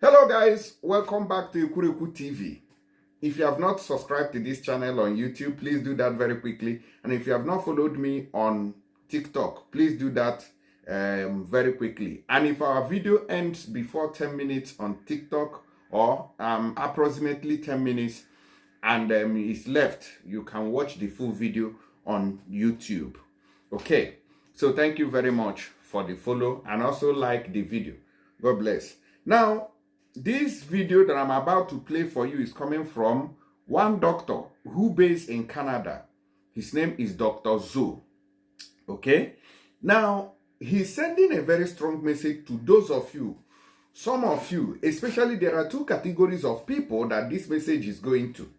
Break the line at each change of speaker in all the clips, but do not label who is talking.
Hello guys, welcome back to Ikureku TV. If you have not subscribed to this channel on YouTube, please do that very quickly. And if you have not followed me on TikTok, please do that very quickly. And if our video ends before 10 minutes on TikTok or approximately 10 minutes and is left, you can watch the full video on YouTube. Okay, so thank you very much for the follow and also like the video. God bless. Now, this video that I'm about to play for you is coming from one doctor who based in Canada. His name is Dr. Zo. Okay? Now, he's sending a very strong message to those of you, some of you, especially there are two categories of people that this message is going to.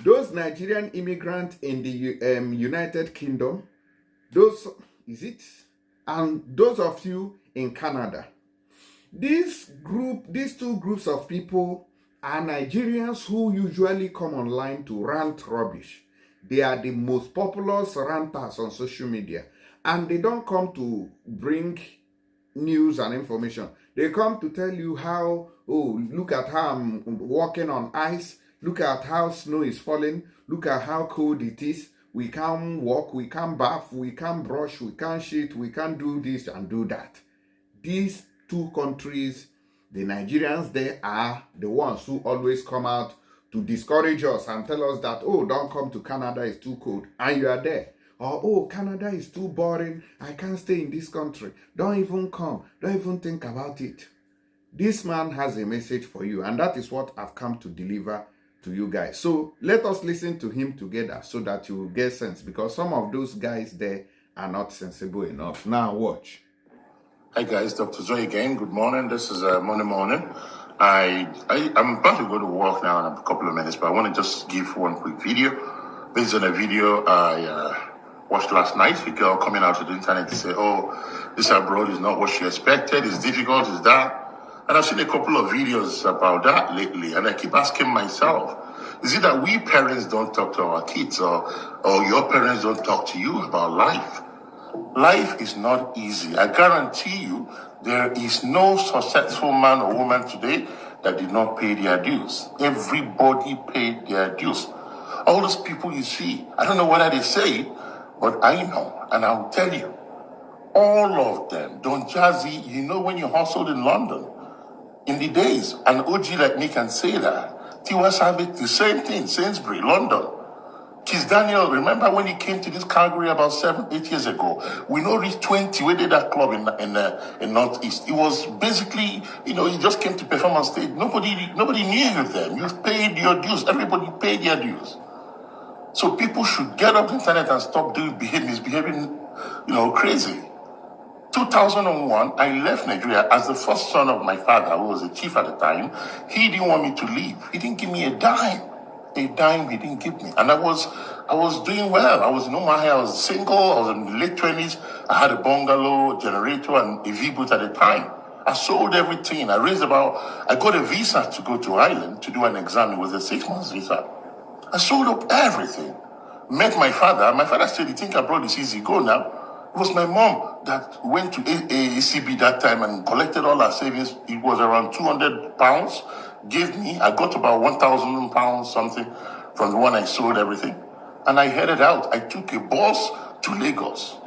Those Nigerian immigrants in the United Kingdom, and those of you in Canada. These two groups of people are Nigerians who usually come online to rant rubbish. They are the most popular ranters on social media. And they don't come to bring news and information. They come to tell you how, oh, look at how I'm walking on ice. Look at how snow is falling. Look at how cold it is. We can't walk, we can't bath, we can't brush, we can't shit, we can't do this and do that. These two countries, the Nigerians, they are the ones who always come out to discourage us and tell us that, oh, don't come to Canada, it's too cold, and you are there. Or, oh, Canada is too boring, I can't stay in this country. Don't even come, don't even think about it. This man has a message for you, and that is what I've come to deliver to you guys. So let us listen to him together so that you will get sense, because some of those guys there are not sensible enough. Now watch.
Hi guys, Dr. Zoe again. Good morning. This is Monday morning. I'm about to go to work now in a couple of minutes, but I want to just give one quick video. Based on a video I watched last night, a girl coming out to the internet to say, oh, this abroad is not what she expected, it's difficult, it's that. And I've seen a couple of videos about that lately, and I keep asking myself, is it that we parents don't talk to our kids, or your parents don't talk to you about life? Life is not easy. I guarantee you, there is no successful man or woman today that did not pay their dues. Everybody paid their dues. All those people you see, I don't know whether they say it, but I know, and I'll tell you, all of them, Don Jazzy, you know when you hustled in London, in the days, an OG like me can say that. Tiwa Savage, the same thing, Sainsbury, London. Kiss Daniel, remember when he came to this Calgary about 7-8 years ago? We know reached 20, we did that club in Northeast. It was basically, you know, he just came to perform on stage. Nobody knew you then. You paid your dues. Everybody paid their dues. So people should get off the internet and stop misbehaving, you know, crazy. 2001, I left Nigeria as the first son of my father, who was a chief at the time. He didn't want me to leave. He didn't give me a dime. A dime he didn't give me. And I was doing well. I was in Omaha, I was single, I was in the late 20s. I had a bungalow, generator, and a V-boot at the time. I sold everything. I got a visa to go to Ireland to do an exam. It was a 6-month visa. I sold up everything. Met my father. My father said, you think abroad is easy? Go now. It was my mom that went to ACB that time and collected all her savings. It was around £200. Gave me, I got about £1,000 something from the one I sold everything. And I headed out. I took a bus to Lagos.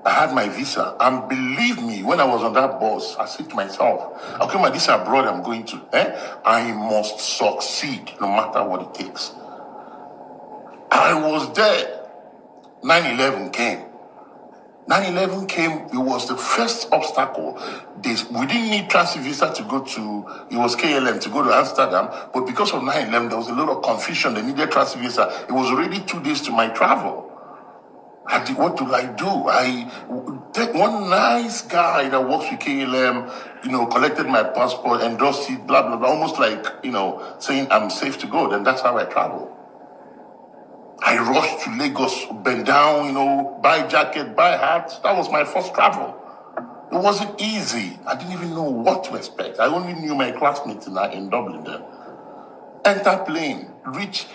I had my visa. And believe me, when I was on that bus, I said to myself, okay, this abroad I'm going to, I must succeed no matter what it takes. I was there. 9/11 came. 9/11 came, it was the first obstacle. We didn't need transit visa to go to, it was KLM to go to Amsterdam, but because of 9/11, there was a lot of confusion. They needed transit visa. It was already 2 days to my travel. What do? I take one nice guy that works with KLM, you know, collected my passport, endorsed it, blah, blah, blah, almost like, you know, saying I'm safe to go. Then that's how I travel. I rushed to Lagos, bend down, you know, buy jacket, buy hats. That was my first travel. It wasn't easy. I didn't even know what to expect. I only knew my classmates in Dublin then. Enter plane, reach,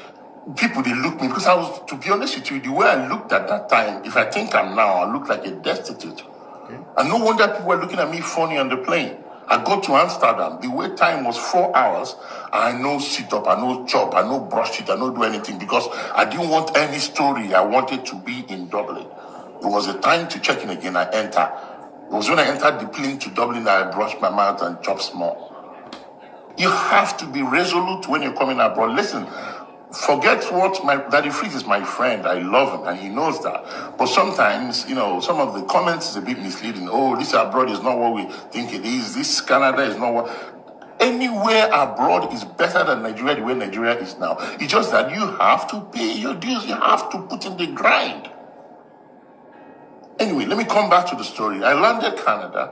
people, they look me, because I was, to be honest with you, the way I looked at that time, if I think I'm now, I look like a destitute. Okay. And no wonder people were looking at me funny on the plane. I got to Amsterdam. The wait time was 4 hours. I no sit up, I no chop, I no brush it, I no do anything because I didn't want any story. I wanted to be in Dublin. It was a time to check in again. I enter. It was when I entered the plane to Dublin that I brushed my mouth and chop small. You have to be resolute when you're coming abroad. Listen, forget what my Daddy Freeze is my friend. I love him and he knows that. But sometimes, some of the comments is a bit misleading. Oh, this abroad is not what we think it is. This Canada is not what. Anywhere abroad is better than Nigeria, the way Nigeria is now. It's just that you have to pay your dues. You have to put in the grind. Anyway, let me come back to the story. I landed Canada,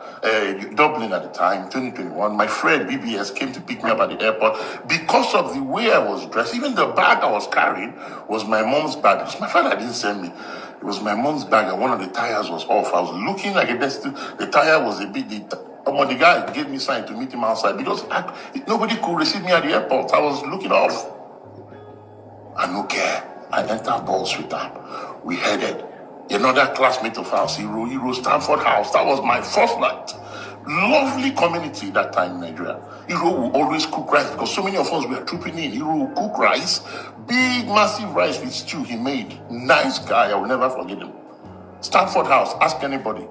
Dublin at the time, 2021. My friend BBS came to pick me up at the airport because of the way I was dressed. Even the bag I was carrying was my mom's bag. It was my father didn't send me. It was my mom's bag, and one of the tires was off. I was looking like a destined. The tire was a bit. The guy gave me sign to meet him outside because nobody could receive me at the airport. I was looking off. I no care. I entered balls with them. We headed. Another classmate of ours, Hero Stanford House. That was my first night. Lovely community that time in Nigeria. Hero will always cook rice because so many of us were trooping in. Hero will cook rice, big, massive rice with stew he made. Nice guy, I will never forget him. Stanford House, ask anybody.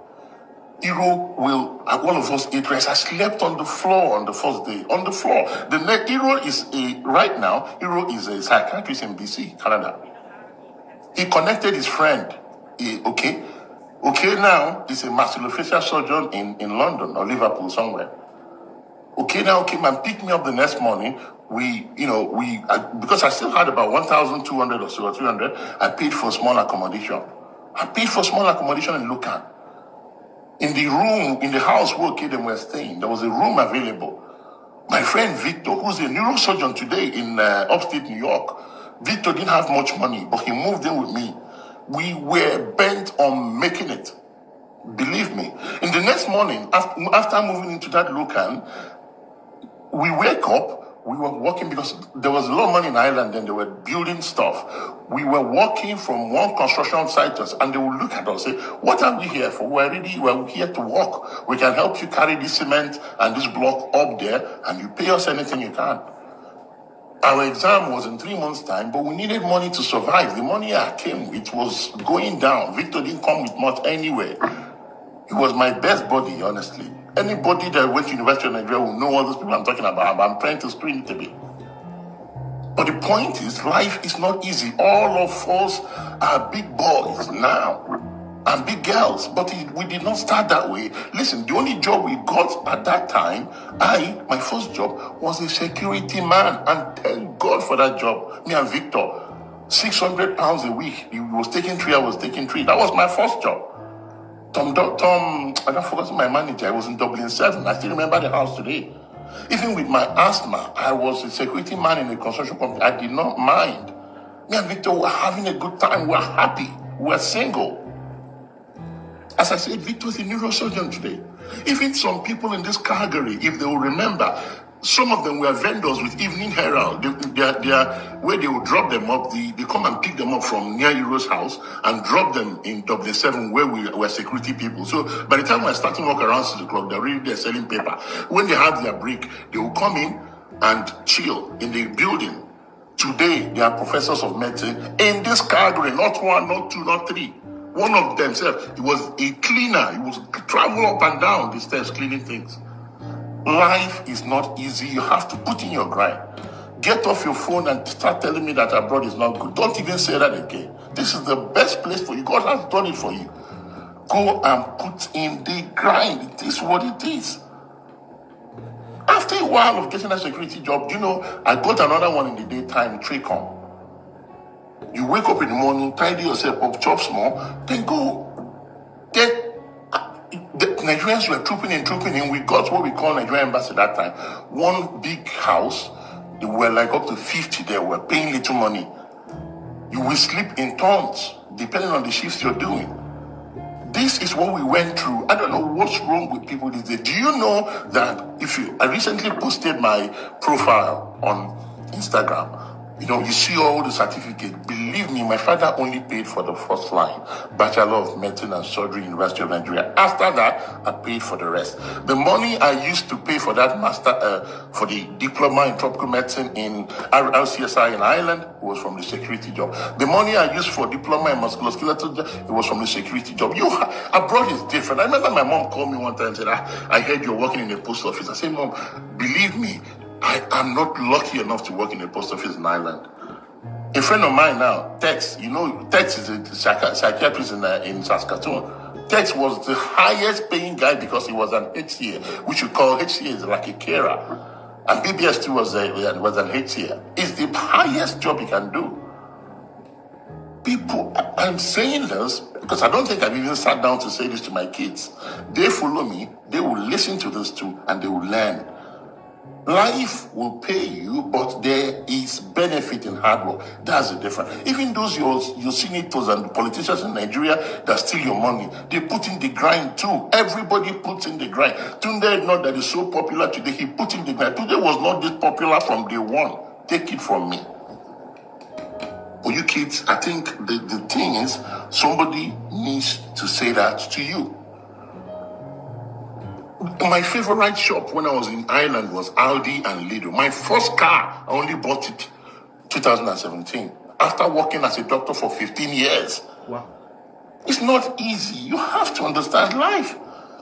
Hero will, all of us ate rice. I slept on the floor on the first day. On the floor. Hero is right now, Hero is a psychiatrist in BC, Canada. He connected his friend. Okay, now he's a maxillofacial surgeon in London or Liverpool somewhere. Okay, now came and picked me up the next morning. Because I still had about 1,200 or so or 300, I paid for small accommodation. In Lucan. In the room, in the house where them were staying, there was a room available. My friend Victor, who's a neurosurgeon today in upstate New York, Victor didn't have much money, but he moved in with me. We were bent on making it. Believe me. In the next morning, after moving into that Lucan, we wake up, we were walking because there was a lot of money in Ireland and they were building stuff. We were walking from one construction site to us and they would look at us and say, what are we here for? We're here to work. We can help you carry this cement and this block up there and you pay us anything you can. Our exam was in 3 months' time, but we needed money to survive. The money I came with was going down. Victor didn't come with much anyway. He was my best buddy, honestly. Anybody that went to University of Nigeria will know all those people I'm talking about. I'm trying to screen it a bit. But the point is, life is not easy. All of us are big boys now and big girls, but we did not start that way. Listen, the only job we got at that time, my first job was a security man, and thank God for that job. Me and Victor, 600 pounds a week. He was taking 3, I was taking 3. That was my first job. Tom, I don't forget my manager. I was in Dublin 7. I still remember the house today. Even with my asthma, I was a security man in a construction company. I did not mind. Me and Victor were having a good time. We were happy. We were single. As I said, Victor is a neurosurgeon today. Even some people in this Calgary, if they will remember, some of them were vendors with Evening Herald. Where they would drop them up, they come and pick them up from near Hero's house and drop them in Dublin 7 where we were security people. So by the time we're starting work around 6 o'clock, they're really there selling paper. When they have their break, they will come in and chill in the building. Today, they are professors of medicine in this Calgary, not 1, not 2, not 3. One of themselves, he was a cleaner. He was travel up and down the stairs cleaning things. Life is not easy. You have to put in your grind. Get off your phone and start telling me that abroad is not good. Don't even say that again. This is the best place for you. God has done it for you. Go and put in the grind. It is what it is. After a while of getting a security job, I got another one in the daytime, Tracom. You wake up in the morning, tidy yourself up, chop small, then go. The Nigerians were trooping in. We got what we call Nigerian embassy at that time. One big house. They were like up to 50 there. We're paying little money. You will sleep in turns, depending on the shifts you're doing. This is what we went through. I don't know what's wrong with people these days. Do you know that I recently posted my profile on Instagram. You know, you see all the certificates. Believe me, my father only paid for the first line, Bachelor of Medicine and Surgery, University of Nigeria. After that, I paid for the rest. The money I used to pay for that master, for the diploma in tropical medicine in RCSI in Ireland, was from the security job. The money I used for diploma in musculoskeletal, it was from the security job. Abroad is different. I remember my mom called me one time and said, I heard you're working in the post office. I said, Mom, believe me, I'm not lucky enough to work in a post office in Ireland. A friend of mine now, Tex, you know, Tex is a psychiatrist in Saskatoon. Tex was the highest paying guy because he was an HCA, which you call HCA is like a carer. And BBS too was an HCA. It's the highest job you can do. People, I'm saying this because I don't think I've even sat down to say this to my kids. They follow me, they will listen to this too, and they will learn. Life will pay you, but there is benefit in hard work. That's the difference. Even those your senators and politicians in Nigeria that steal your money, they put in the grind too. Everybody puts in the grind. Tunde, not that is so popular today, he put in the grind. Tunde was not this popular from day one. Take it from me. For you kids, I think the thing is, somebody needs to say that to you. My favorite shop when I was in Ireland was Aldi and Lidl. My first car, I only bought it 2017. After working as a doctor for 15 years.
Wow.
It's not easy. You have to understand life.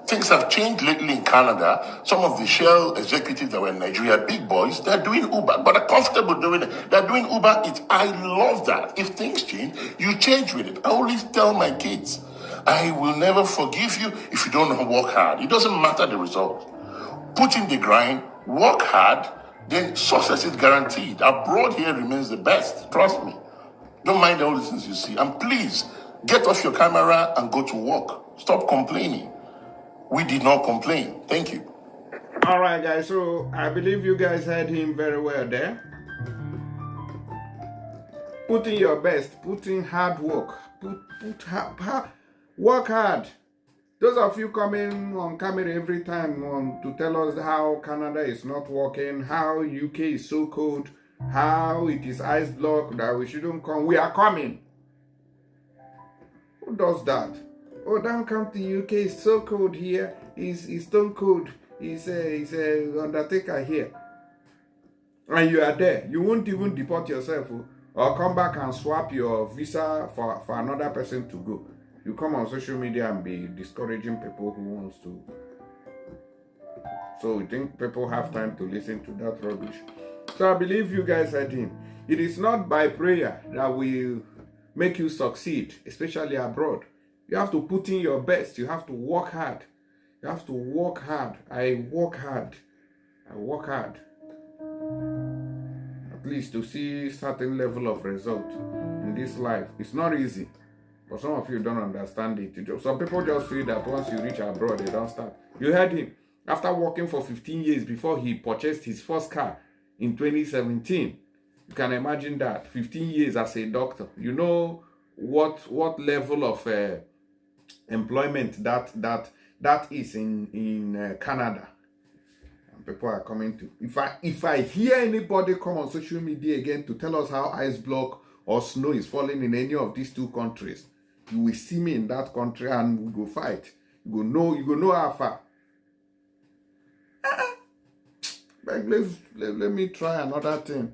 Things have changed lately in Canada. Some of the Shell executives that were in Nigeria, big boys, they're doing Uber, but they're comfortable doing it. They're doing Uber Eats. I love that. If things change, you change with it. I always tell my kids, I will never forgive you if you don't work hard. It doesn't matter the result. Put in the grind, work hard, then success is guaranteed. Abroad here remains the best. Trust me. Don't mind all the things you see. And please, get off your camera and go to work. Stop complaining. We did not complain. Thank you.
All right, guys. So I believe you guys heard him very well there. Put in your best. Put in hard work. Work hard. Those of you coming on camera every time to tell us how Canada is not working, how UK is so cold, how it is ice block, that we shouldn't come. We are coming. Who does that? Oh, don't come to UK. It's so cold here. It's stone cold. It's a undertaker here. And you are there. You won't even deport yourself or come back and swap your visa for another person to go. You come on social media and be discouraging people who wants to. So we think people have time to listen to that rubbish. So I believe you guys heard him. It is not by prayer that will make you succeed, especially abroad. You have to put in your best. You have to work hard. You have to work hard. I work hard. I work hard. At least to see certain level of result in this life. It's not easy. But some of you don't understand it. Some people just feel that once you reach abroad, they don't start. You heard him. After working for 15 years before he purchased his first car in 2017. You can imagine that. 15 years as a doctor. You know what level of employment that is in Canada. And people are coming to. If I hear anybody come on social media again to tell us how ice block or snow is falling in any of these two countries, you will see me in that country and we go fight. You go know how far. Let me try another thing.